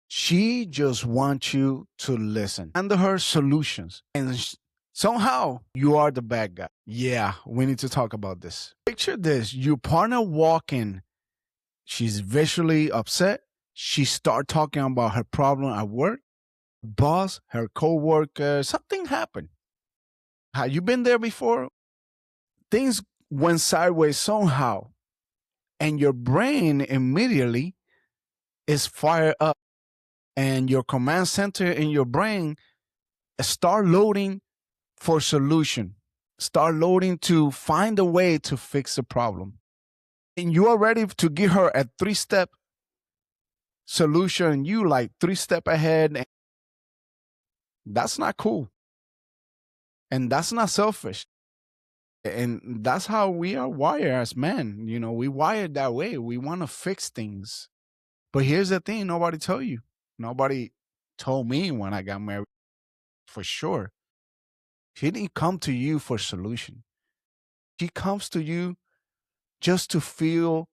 She just wants you to listen and her solutions. And somehow you are the bad guy. Yeah, we need to talk about this. Picture this, your partner walking, she's visually upset. She start talking about her problem at work, boss, her coworker, something happened. Have you been there before? Things went sideways somehow, and your brain immediately is fired up, and your command center in your brain start loading for solution, start loading to find a way to fix the problem. And you are ready to give her a 3-step solution. You like 3 step ahead. And that's not cool. And that's not selfish. And that's how we are wired as men. You know, we wired that way. We want to fix things. But here's the thing, nobody told you. Nobody told me when I got married for sure. She didn't come to you for solution. She comes to you just to feel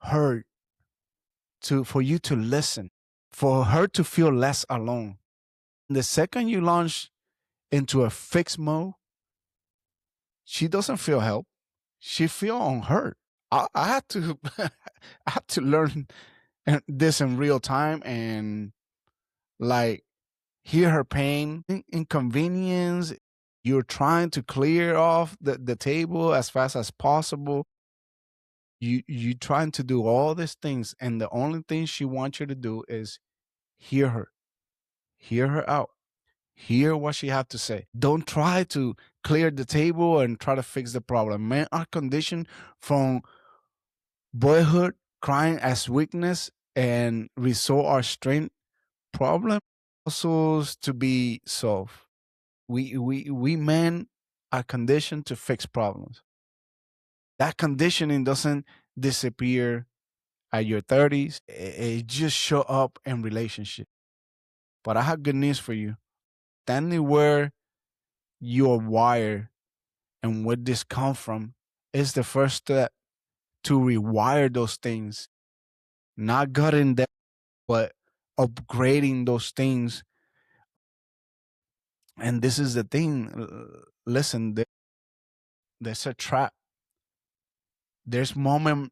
heard, to for you to listen, for her to feel less alone. The second you launch into a fixed mode, she doesn't feel help. She feel unheard. I had to I had to learn this in real time and like hear her pain, inconvenience. You're trying to clear off the table as fast as possible. You trying to do all these things, and the only thing she wants you to do is hear her out, hear what she have to say. Don't try to clear the table and try to fix the problem. Men are conditioned from boyhood, crying as weakness and resort our strength problem also to be solved. We men are conditioned to fix problems. That conditioning doesn't disappear at your 30s. It just show up in relationship. But I have good news for you. Standing where you are wired and where this come from is the first step to rewire those things. Not gutting them, but upgrading those things. And this is the thing. Listen, there's a trap. There's moment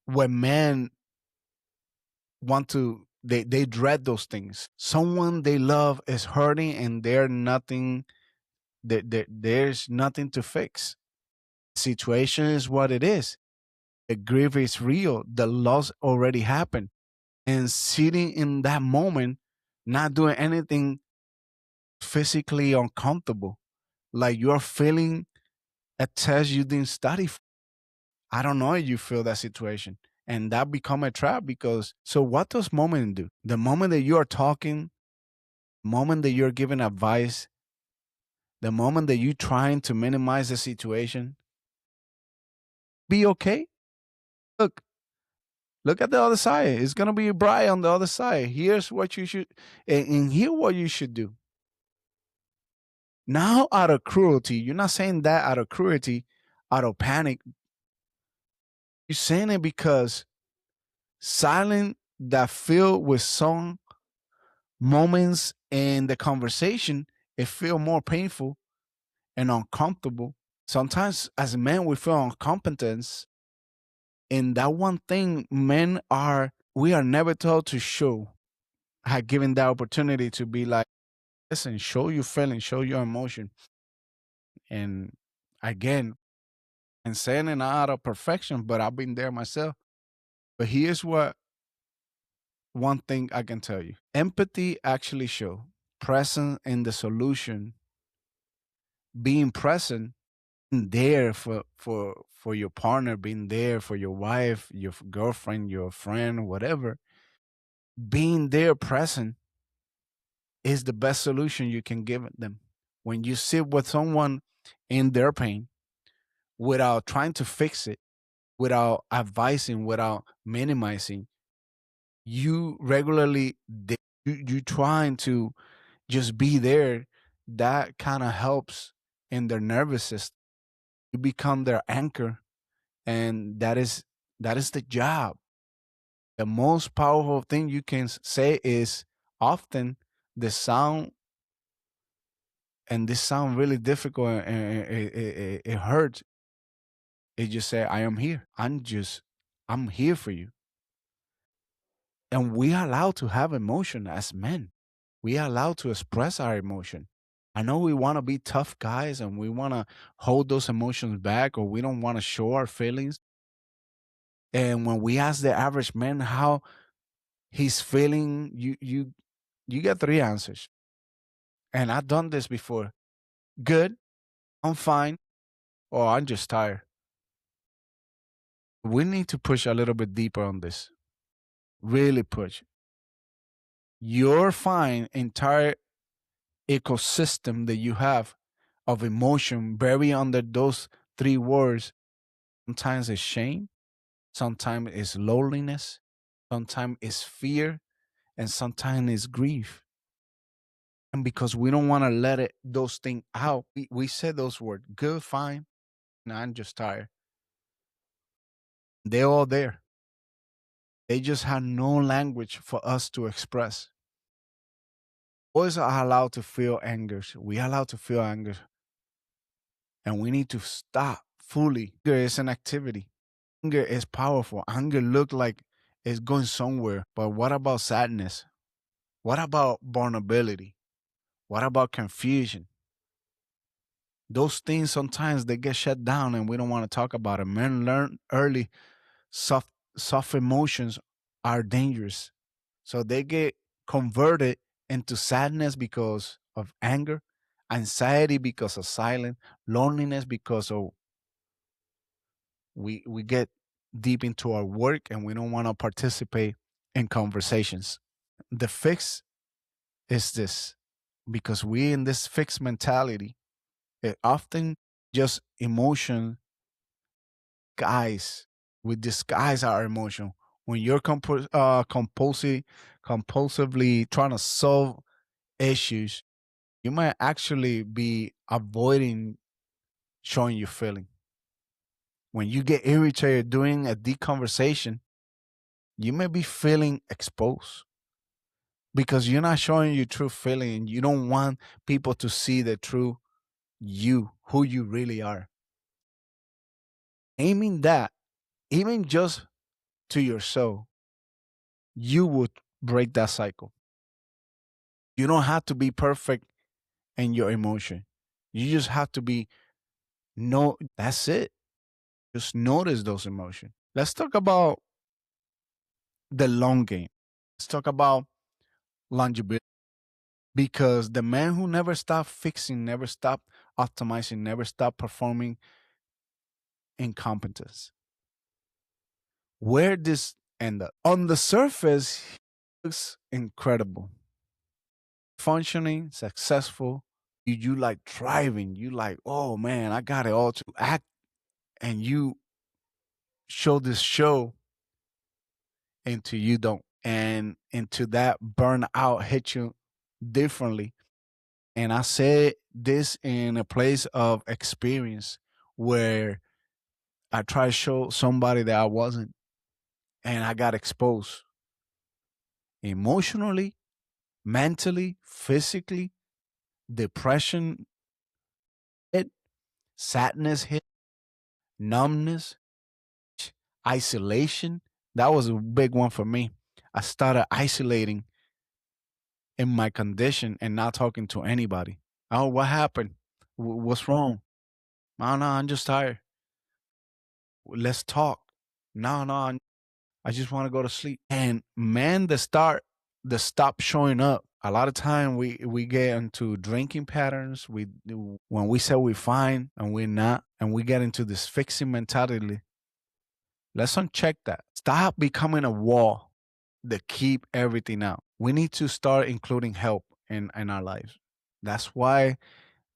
when men want to they dread those things. Someone they love is hurting and there's nothing to fix. Situation is what it is. The grief is real. The loss already happened. And sitting in that moment, not doing anything physically uncomfortable, like you're feeling a test you didn't study for. I don't know if you feel that situation. And that become a trap because so what does moment do? The moment that you are talking, moment that you're giving advice, the moment that you're trying to minimize the situation, be okay. Look, look at the other side. It's gonna be bright on the other side. Here's what you should and here what you should do. Now out of cruelty, you're not saying that out of cruelty, out of panic. You're saying it because silence that filled with song moments in the conversation, it feel more painful and uncomfortable. Sometimes as men we feel incompetence in that one thing we are never told to show. Had given that opportunity to be like, listen, show your feeling, show your emotion. And again, and saying it not out of perfection, but I've been there myself. But here's what one thing I can tell you. Empathy actually show present in the solution, being present there for your partner, being there for your wife, your girlfriend, your friend, whatever. Being there present is the best solution you can give them. When you sit with someone in their pain without trying to fix it, without advising, without minimizing, you regularly you trying to just be there. That kind of helps in their nervous system. You become their anchor, and that is the job. The most powerful thing you can say is often the sound, and this sound really difficult and it hurts. It just say, I am here. I'm here for you. And we are allowed to have emotion as men. We are allowed to express our emotion. I know we want to be tough guys and we want to hold those emotions back, or we don't want to show our feelings. And when we ask the average man how he's feeling, you get three answers. And I've done this before. Good, I'm fine, or I'm just tired. We need to push a little bit deeper on this. Really push. Your fine entire ecosystem that you have of emotion buried under those three words. Sometimes it's shame, sometimes it's loneliness, sometimes it's fear, and sometimes it's grief. And because we don't want to let it those things out, we say those words, good, fine, and I'm just tired. They're all there. They just have no language for us to express. Boys are allowed to feel anger. We are allowed to feel anger. And we need to stop fully. Anger is an activity. Anger is powerful. Anger look like it's going somewhere. But what about sadness? What about vulnerability? What about confusion? Those things sometimes they get shut down and we don't want to talk about it. Men learn early soft soft emotions are dangerous. So they get converted into sadness because of anger, anxiety because of silence, loneliness because of we get deep into our work and we don't want to participate in conversations. The fix is this, because we in this fixed mentality, it often just emotion guys, we disguise our emotion. When you're compulsively trying to solve issues, you might actually be avoiding showing your feeling. When you get irritated during a deep conversation, you may be feeling exposed because you're not showing your true feeling and you don't want people to see the true you, who you really are. Aiming that, even just to your soul, you would break that cycle. You don't have to be perfect in your emotion. You just have to be no, that's it. Just notice those emotions. Let's talk about the long game. Let's talk about longevity. Because the man who never stopped fixing, never stopped optimizing, never stopped performing incompetence. Where this end up? On the surface, he looks incredible, functioning, successful. You like thriving. You like, oh man, I got it all to act, and you show this show into you don't, and into that burnout hit you differently. And I said this in a place of experience where I tried to show somebody that I wasn't, and I got exposed emotionally, mentally, physically. Depression hit, sadness hit, numbness, isolation. That was a big one for me. I started isolating in my condition and not talking to anybody. Oh, what happened? What's wrong? No, no, I'm just tired. Let's talk. No, no, I just want to go to sleep. And man, the stop showing up. A lot of time we get into drinking patterns. We do when we say we're fine and we're not, and we get into this fixing mentality. Let's uncheck that. Stop becoming a wall that keep everything out. We need to start including help in our lives. That's why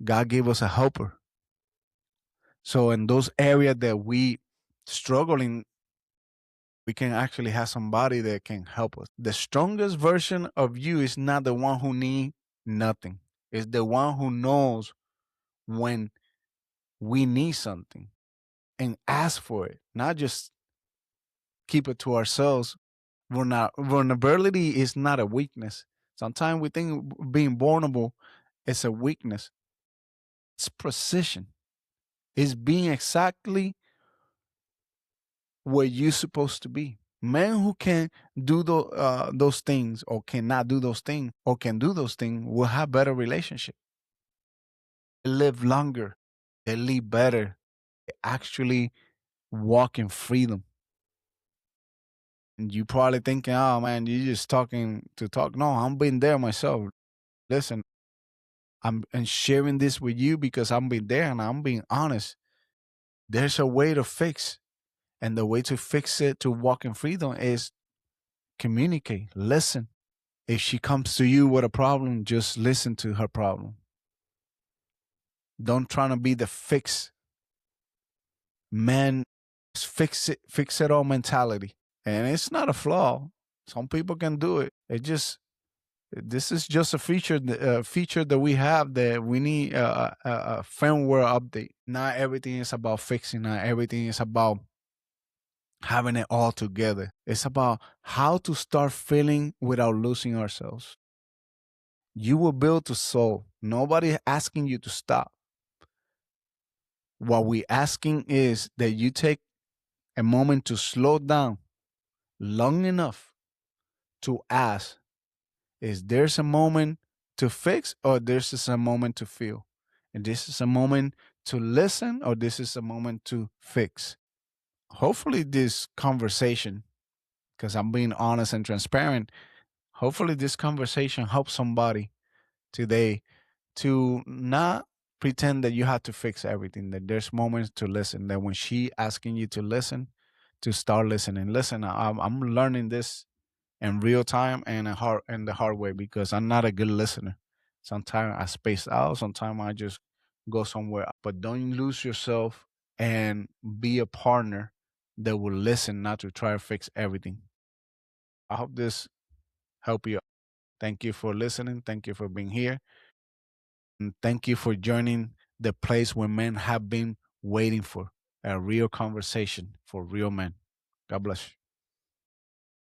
God gave us a helper. So in those areas that we struggling, we can actually have somebody that can help us. The strongest version of you is not the one who need nothing. It's the one who knows when we need something and ask for it, not just keep it to ourselves. Vulnerability is not a weakness. Sometimes we think being vulnerable is a weakness. It's precision. It's being exactly where you're supposed to be. Men who can do those things or cannot do those things or can do those things will have better relationship. They live longer. They live better. They actually walk in freedom. And you probably thinking, oh man, you just talking to talk. No, I'm been there myself. Listen, I'm and sharing this with you because I'm been there and I'm being honest. There's a way to fix, and the way to fix it to walk in freedom is communicate, listen. If she comes to you with a problem, just listen to her problem. Don't try to be the man, fix it all mentality. And it's not a flaw. Some people can do it. This is just a feature that we have that we need a firmware update. Not everything is about fixing. Not everything is about having it all together. It's about how to start feeling without losing ourselves. You were built to soul. Nobody asking you to stop. What we asking is that you take a moment to slow down long enough to ask, is there's a moment to fix or this is a moment to feel? And this is a moment to listen or this is a moment to fix? Hopefully this conversation, because I'm being honest and transparent, hopefully this conversation helps somebody today to not pretend that you have to fix everything, that there's moments to listen, that when she asking you to listen, to start listening. Listen, I'm learning this in real time and in the hard way because I'm not a good listener. Sometimes I space out, sometimes I just go somewhere. But don't lose yourself and be a partner that will listen, not to try to fix everything. I hope this help you. Thank you for listening. Thank you for being here. And thank you for joining the place where men have been waiting for a real conversation for real men. God bless you.